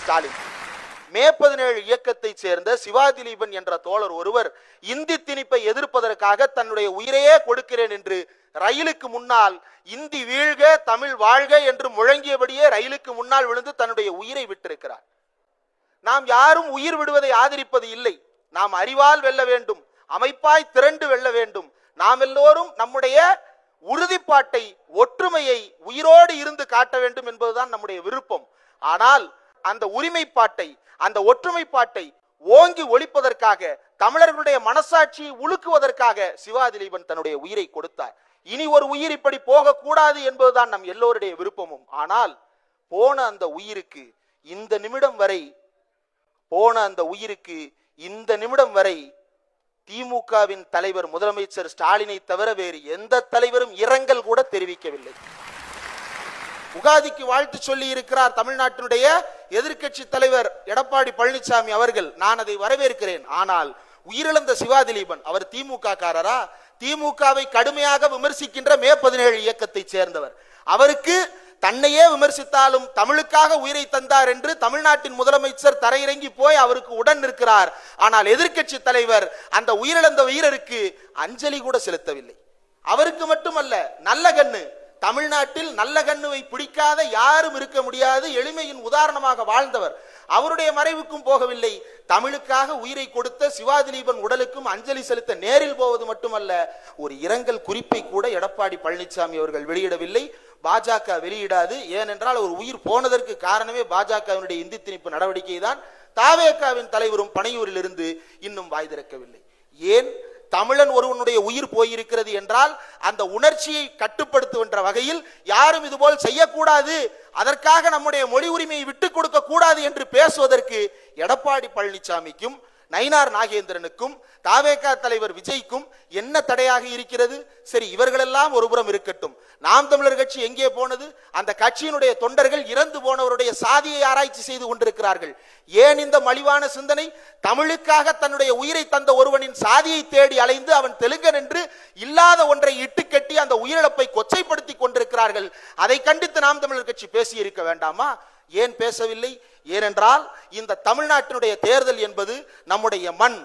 ஸ்டாலின் மே 17 இயக்கத்தை சேர்ந்த சிவா திலீபன் என்ற தோழர் ஒருவர் இந்தி திணிப்பை எதிர்ப்பதற்காக தன்னுடைய உயிரையே கொடுக்கிறேன் என்று ரயிலுக்கு முன்னால் இந்தி வீழ்க தமிழ் வாழ்க என்று முழங்கியபடியே ரயிலுக்கு முன்னால் விழுந்து தன்னுடைய உயிரை விட்டிருக்கிறார். நாம் யாரும் உயிர் விடுவதை ஆதரிப்பது இல்லை. நாம் அறிவால் வெல்ல வேண்டும், அமைப்பாய் திரண்டு வெல்ல வேண்டும். நாம் எல்லோரும் நம்முடைய உறுதிப்பாட்டை, ஒற்றுமையை உயிரோடு இருந்து காட்ட வேண்டும் என்பதுதான் நம்முடைய விருப்பம். ஆனால் அந்த உரிமைப்பாட்டை, அந்த ஒற்றுமைப்பாட்டை ஓங்கி ஒழிப்பதற்காக, தமிழர்களுடைய மனசாட்சியை உலுக்குவதற்காக சிவா திலீபன் தன்னுடைய உயிரை கொடுத்தார். இனி ஒரு உயிர் இப்படி போகக்கூடாது என்பதுதான் நம் எல்லோருடைய விருப்பமும். ஆனால் போன அந்த உயிருக்கு இந்த நிமிடம் வரை திமுகவின் தலைவர் முதலமைச்சர் ஸ்டாலினை தவிர வேறு எந்த தலைவரும் இரங்கல் கூட தெரிவிக்கவில்லை. உகாதிக்கு வாழ்த்து சொல்லி இருக்கிறார் தமிழ்நாட்டினுடைய எதிர்க்கட்சி தலைவர் எடப்பாடி பழனிசாமி அவர்கள். நான் அதை வரவேற்கிறேன். ஆனால் உயிரிழந்த சிவா திலீபன் அவர் திமுக காரரா? திமுகவை கடுமையாக விமர்சிக்கின்ற மே 17 இயக்கத்தை சேர்ந்தவர். அவருக்கு தன்னையே விமர்சித்தாலும் தமிழுக்காக உயிரை தந்தார் என்று தமிழ்நாட்டின் முதலமைச்சர் தரையிறங்கி போய் அவருக்கு உடன் நிற்கிறார். ஆனால் எதிர்க்கட்சி தலைவர் அந்த உயிரிழந்த வீரருக்கு அஞ்சலி கூட செலுத்தவில்லை. அவருக்கு மட்டுமல்ல, நல்ல கண்ணு, தமிழ்நாட்டில் நல்ல கண்ணுவை பிடிக்காத யாரும் இருக்க முடியாது. எளிமையின் உதாரணமாக வாழ்ந்தவர். அவருடைய மறைவுக்கும் போகவில்லை. தமிழுக்காக உயிரை கொடுத்த சிவா திலீபன் உடலுக்கும் அஞ்சலி செலுத்த நேரில் போவது மட்டுமல்ல, ஒரு இரங்கல் குறிப்பை கூட எடப்பாடி பழனிசாமி அவர்கள் வெளியிடவில்லை. பாஜக வெளியிடாது. ஏனென்றால் ஒரு உயிர் போனதற்கு காரணமே பாஜகவினுடைய இந்தி திணிப்பு நடவடிக்கை தான். தாவேகாவின் தலைவரும் பனையூரில் இருந்து இன்னும் வாய் திறக்கவில்லை. ஏன்? தமிழன் ஒருவனுடைய உயிர் போயிருக்கிறது என்றால் அந்த உணர்ச்சியை கட்டுப்படுத்துகின்ற வகையில் யாரும் இதுபோல் செய்யக்கூடாது, அதற்காக நம்முடைய மொழி உரிமையை விட்டுக் கொடுக்க கூடாது என்று பேசுவதற்கு எடப்பாடி பழனிசாமிக்கும் நயினார் நாகேந்திரனுக்கும் தாவேகா தலைவர் விஜய்க்கும் என்ன தடையாக இருக்கிறது? சரி, இவர்களெல்லாம் ஒருபுறம் இருக்கட்டும். நாம் தமிழர் கட்சி எங்கே போனது? அந்த கட்சியினுடைய தொண்டர்கள் இறந்து போனவருடைய சாதியை ஆராய்ச்சி செய்து கொண்டிருக்கிறார்கள். ஏன் இந்த மலிவான சிந்தனை? தமிழுக்காக தன்னுடைய உயிரை தந்த ஒருவனின் சாதியை தேடி அலைந்து அவன் தெலுங்கன் என்று இல்லாத ஒன்றை இட்டுக்கட்டி அந்த உயிரிழப்பை கொச்சைப்படுத்தி கொண்டிருக்கிறார்கள். அதை கண்டித்து நாம் தமிழர் கட்சி பேசி இருக்க வேண்டாமா? ஏன் பேசவில்லை? ஏனென்றால் இந்த தமிழ்நாட்டினுடைய தேர்தல் என்பது நம்முடைய மண்,